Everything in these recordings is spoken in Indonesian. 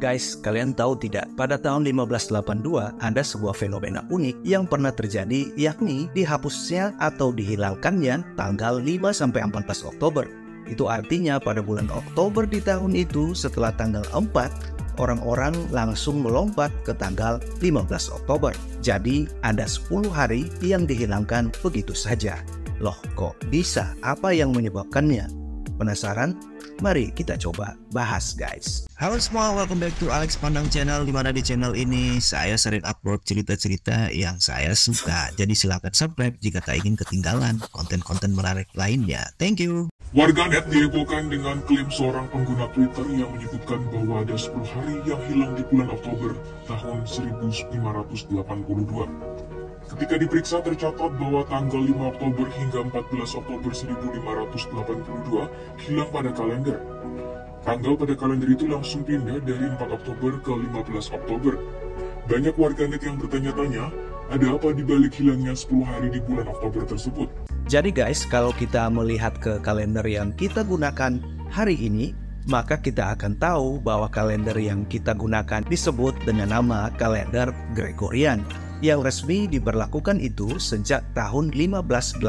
Guys, kalian tahu tidak, pada tahun 1582 ada sebuah fenomena unik yang pernah terjadi, yakni dihapusnya atau dihilangkannya tanggal 5-14 Oktober. Itu artinya pada bulan Oktober di tahun itu setelah tanggal 4, orang-orang langsung melompat ke tanggal 15 Oktober. Jadi ada 10 hari yang dihilangkan begitu saja. Loh, kok bisa? Apa yang menyebabkannya? Penasaran? Mari kita coba bahas, guys. Halo semua, welcome back to Alex Pandang Channel. Dimana di channel ini saya sering upload cerita-cerita yang saya suka. Jadi silahkan subscribe jika tak ingin ketinggalan konten-konten menarik lainnya. Thank you. Warganet dihebohkan dengan klaim seorang pengguna Twitter yang menyebutkan bahwa ada 10 hari yang hilang di bulan Oktober tahun 1582. Ketika diperiksa tercatat bahwa tanggal 5 Oktober hingga 14 Oktober 1582 hilang pada kalender. Tanggal pada kalender itu langsung pindah dari 4 Oktober ke 15 Oktober. Banyak warganet yang bertanya-tanya, ada apa di balik hilangnya 10 hari di bulan Oktober tersebut? Jadi guys, kalau kita melihat ke kalender yang kita gunakan hari ini, maka kita akan tahu bahwa kalender yang kita gunakan disebut dengan nama kalender Gregorian, yang resmi diberlakukan itu sejak tahun 1582,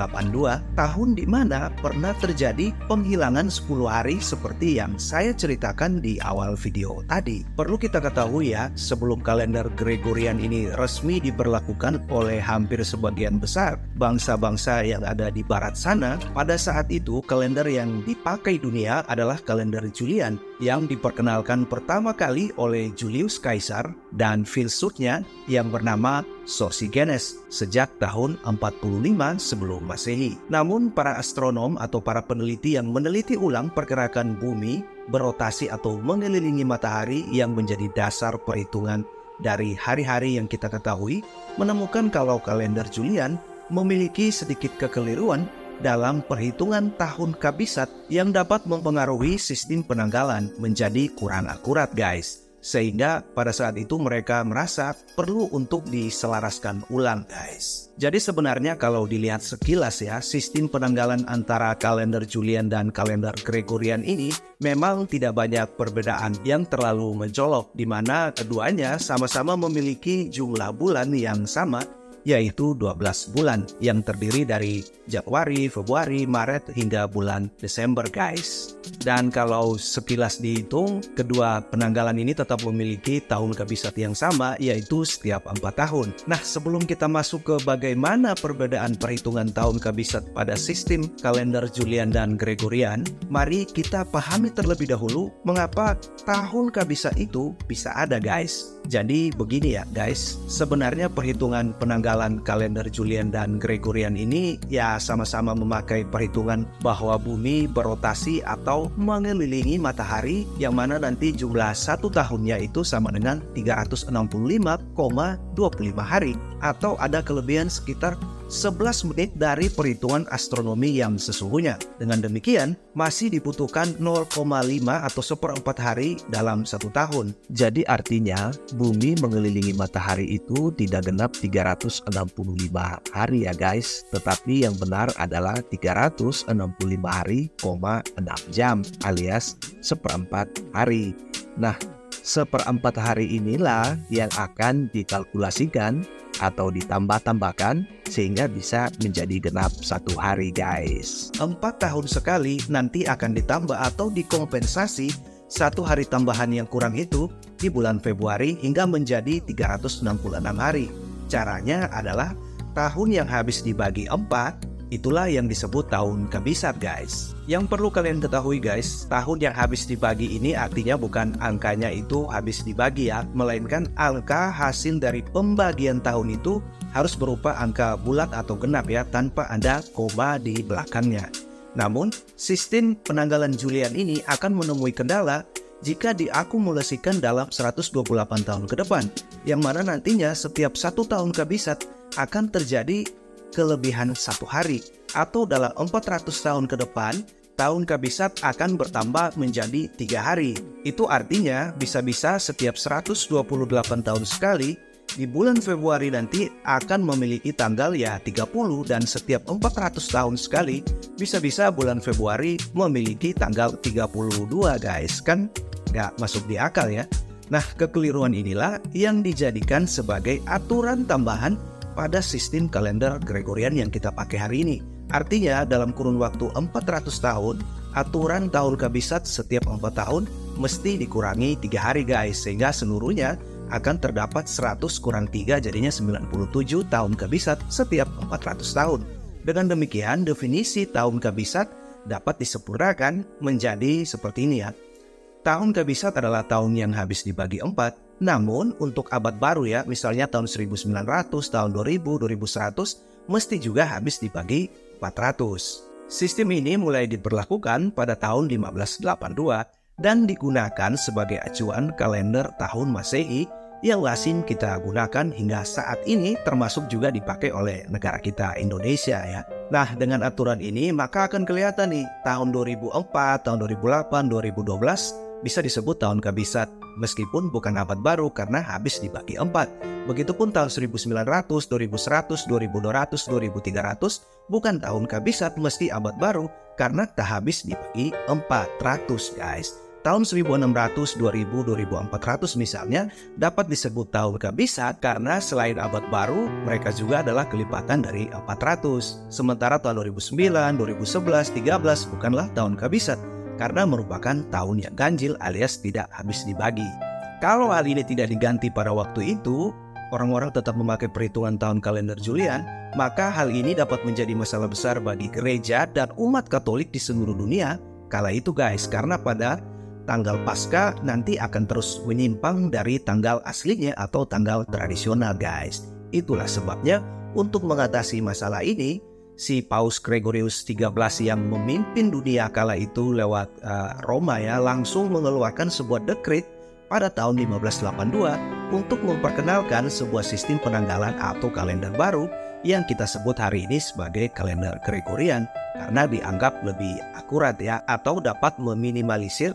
tahun di mana pernah terjadi penghilangan 10 hari seperti yang saya ceritakan di awal video tadi. Perlu kita ketahui ya, sebelum kalender Gregorian ini resmi diberlakukan oleh hampir sebagian besar bangsa-bangsa yang ada di barat sana, pada saat itu kalender yang dipakai dunia adalah kalender Julian yang diperkenalkan pertama kali oleh Julius Caesar dan filsufnya yang bernama Sosigenes sejak tahun 45 sebelum Masehi. Namun para astronom atau para peneliti yang meneliti ulang pergerakan bumi berotasi atau mengelilingi matahari yang menjadi dasar perhitungan dari hari-hari yang kita ketahui, menemukan kalau kalender Julian memiliki sedikit kekeliruan dalam perhitungan tahun kabisat yang dapat mempengaruhi sistem penanggalan menjadi kurang akurat, guys. Sehingga pada saat itu mereka merasa perlu untuk diselaraskan ulang, guys. Jadi sebenarnya kalau dilihat sekilas ya, sistem penanggalan antara kalender Julian dan kalender Gregorian ini memang tidak banyak perbedaan yang terlalu mencolok, di mana keduanya sama-sama memiliki jumlah bulan yang sama, yaitu 12 bulan yang terdiri dari Januari, Februari, Maret hingga bulan Desember, guys. Dan kalau sekilas dihitung, kedua penanggalan ini tetap memiliki tahun kabisat yang sama, yaitu setiap 4 tahun. Nah, sebelum kita masuk ke bagaimana perbedaan perhitungan tahun kabisat pada sistem kalender Julian dan Gregorian, mari kita pahami terlebih dahulu mengapa tahun kabisat itu bisa ada, guys. Jadi begini ya guys, sebenarnya perhitungan penanggalan kalender Julian dan Gregorian ini ya sama-sama memakai perhitungan bahwa bumi berotasi atau mengelilingi matahari, yang mana nanti jumlah satu tahunnya itu sama dengan 365,25 hari, atau ada kelebihan sekitar 11 menit dari perhitungan astronomi yang sesungguhnya. Dengan demikian, masih dibutuhkan 0,5 atau 1/4 hari dalam satu tahun. Jadi artinya bumi mengelilingi matahari itu tidak genap 365 hari ya guys, tetapi yang benar adalah 365 hari, 6 jam alias 1/4 hari. Nah, 1/4 hari inilah yang akan dikalkulasikan atau ditambah-tambahkan sehingga bisa menjadi genap 1 hari, guys. 4 tahun sekali nanti akan ditambah atau dikompensasi 1 hari tambahan yang kurang itu di bulan Februari hingga menjadi 366 hari. Caranya adalah tahun yang habis dibagi 4, itulah yang disebut tahun kabisat, guys. Yang perlu kalian ketahui guys, tahun yang habis dibagi ini artinya bukan angkanya itu habis dibagi ya, melainkan angka hasil dari pembagian tahun itu harus berupa angka bulat atau genap ya, tanpa ada koma di belakangnya. Namun, sistem penanggalan Julian ini akan menemui kendala jika diakumulasikan dalam 128 tahun ke depan, yang mana nantinya setiap 1 tahun kabisat akan terjadi kelebihan 1 hari, atau dalam 400 tahun ke depan, tahun kabisat akan bertambah menjadi 3 hari. Itu artinya bisa-bisa setiap 128 tahun sekali, di bulan Februari nanti akan memiliki tanggal ya 30, dan setiap 400 tahun sekali, bisa-bisa bulan Februari memiliki tanggal 32 guys. Kan nggak masuk di akal ya. Nah, kekeliruan inilah yang dijadikan sebagai aturan tambahan pada sistem kalender Gregorian yang kita pakai hari ini. Artinya dalam kurun waktu 400 tahun, aturan tahun kabisat setiap 4 tahun mesti dikurangi 3 hari guys, sehingga seluruhnya akan terdapat 100 kurang 3 jadinya 97 tahun kabisat setiap 400 tahun. Dengan demikian definisi tahun kabisat dapat disempurnakan menjadi seperti ini ya. Tahun kabisat adalah tahun yang habis dibagi 4, namun untuk abad baru ya, misalnya tahun 1900, tahun 2000, 2100, mesti juga habis dibagi 400. Sistem ini mulai diberlakukan pada tahun 1582 dan digunakan sebagai acuan kalender tahun Masehi yang lazim kita gunakan hingga saat ini, termasuk juga dipakai oleh negara kita Indonesia ya. Nah, dengan aturan ini maka akan kelihatan nih tahun 2004, tahun 2008, 2012 bisa disebut tahun kabisat meskipun bukan abad baru karena habis dibagi 4. Begitupun tahun 1900, 2100, 2200, 2300 bukan tahun kabisat mesti abad baru karena tak habis dibagi 400 guys. Tahun 1600, 2000, 2400 misalnya dapat disebut tahun kabisat karena selain abad baru mereka juga adalah kelipatan dari 400. Sementara tahun 2009, 2011, 13 bukanlah tahun kabisat karena merupakan tahun yang ganjil alias tidak habis dibagi. Kalau hal ini tidak diganti pada waktu itu, orang-orang tetap memakai perhitungan tahun kalender Julian, maka hal ini dapat menjadi masalah besar bagi gereja dan umat Katolik di seluruh dunia kala itu guys, karena pada tanggal Paskah nanti akan terus menyimpang dari tanggal aslinya atau tanggal tradisional guys. Itulah sebabnya untuk mengatasi masalah ini, si Paus Gregorius XIII yang memimpin dunia kala itu lewat Roma ya, langsung mengeluarkan sebuah dekret pada tahun 1582 untuk memperkenalkan sebuah sistem penanggalan atau kalender baru yang kita sebut hari ini sebagai kalender Gregorian karena dianggap lebih akurat ya, atau dapat meminimalisir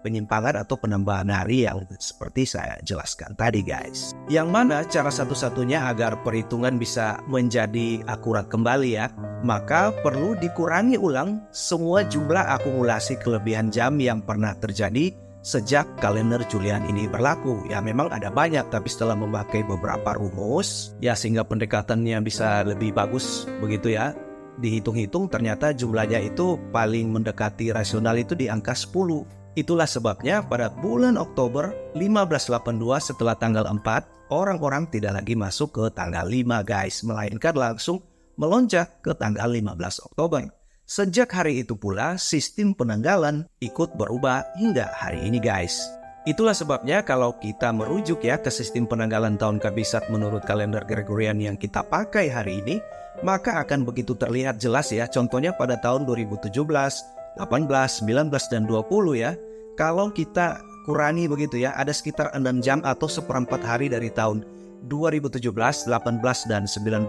penyimpangan atau penambahan hari yang seperti saya jelaskan tadi guys. Yang mana cara satu-satunya agar perhitungan bisa menjadi akurat kembali ya, maka perlu dikurangi ulang semua jumlah akumulasi kelebihan jam yang pernah terjadi sejak kalender Julian ini berlaku. Ya memang ada banyak, tapi setelah memakai beberapa rumus ya sehingga pendekatannya bisa lebih bagus begitu ya, dihitung-hitung ternyata jumlahnya itu paling mendekati rasional itu di angka 10. Itulah sebabnya pada bulan Oktober 1582 setelah tanggal 4, orang-orang tidak lagi masuk ke tanggal 5 guys, melainkan langsung melonjak ke tanggal 15 Oktober. Sejak hari itu pula sistem penanggalan ikut berubah hingga hari ini guys. Itulah sebabnya kalau kita merujuk ya ke sistem penanggalan tahun kabisat menurut kalender Gregorian yang kita pakai hari ini, maka akan begitu terlihat jelas ya, contohnya pada tahun 2017, 18, 19, dan 20 ya. Kalau kita kurangi begitu ya, ada sekitar 6 jam atau seperempat hari dari tahun 2017, 18, dan 19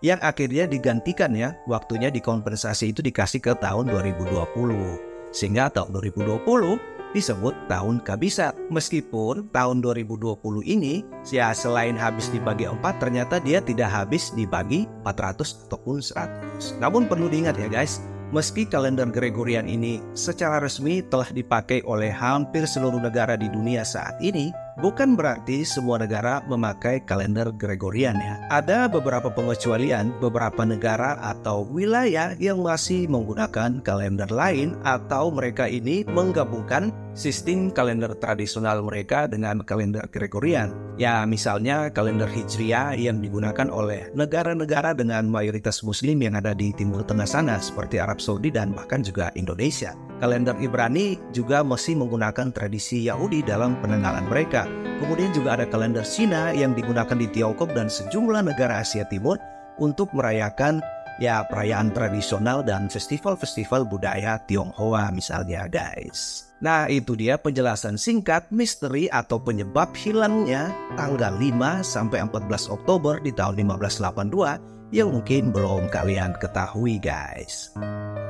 yang akhirnya digantikan ya, waktunya dikompensasi itu dikasih ke tahun 2020. Sehingga tahun 2020 disebut tahun kabisat. Meskipun tahun 2020 ini ya selain habis dibagi 4, ternyata dia tidak habis dibagi 400 ataupun 100. Namun perlu diingat ya guys, meski kalender Gregorian ini secara resmi telah dipakai oleh hampir seluruh negara di dunia saat ini, bukan berarti semua negara memakai kalender Gregorian ya. Ada beberapa pengecualian, beberapa negara atau wilayah yang masih menggunakan kalender lain atau mereka ini menggabungkan sistem kalender tradisional mereka dengan kalender Gregorian. Ya misalnya kalender Hijriah yang digunakan oleh negara-negara dengan mayoritas muslim yang ada di Timur Tengah sana seperti Arab Saudi dan bahkan juga Indonesia. Kalender Ibrani juga masih menggunakan tradisi Yahudi dalam penanggalan mereka. Kemudian juga ada kalender Cina yang digunakan di Tiongkok dan sejumlah negara Asia Timur untuk merayakan ya perayaan tradisional dan festival-festival budaya Tionghoa misalnya guys. Nah itu dia penjelasan singkat misteri atau penyebab hilangnya tanggal 5 sampai 14 Oktober di tahun 1582 yang mungkin belum kalian ketahui guys.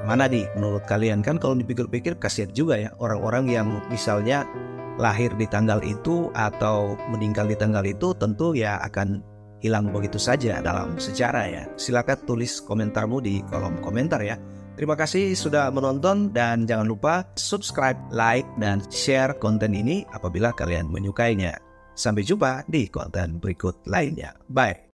Mana nih menurut kalian? Kan kalau dipikir-pikir kasihan juga ya orang-orang yang misalnya lahir di tanggal itu atau meninggal di tanggal itu, tentu ya akan hilang begitu saja dalam sejarah ya. Silakan tulis komentarmu di kolom komentar ya. Terima kasih sudah menonton dan jangan lupa subscribe, like, dan share konten ini apabila kalian menyukainya. Sampai jumpa di konten berikut lainnya. Bye.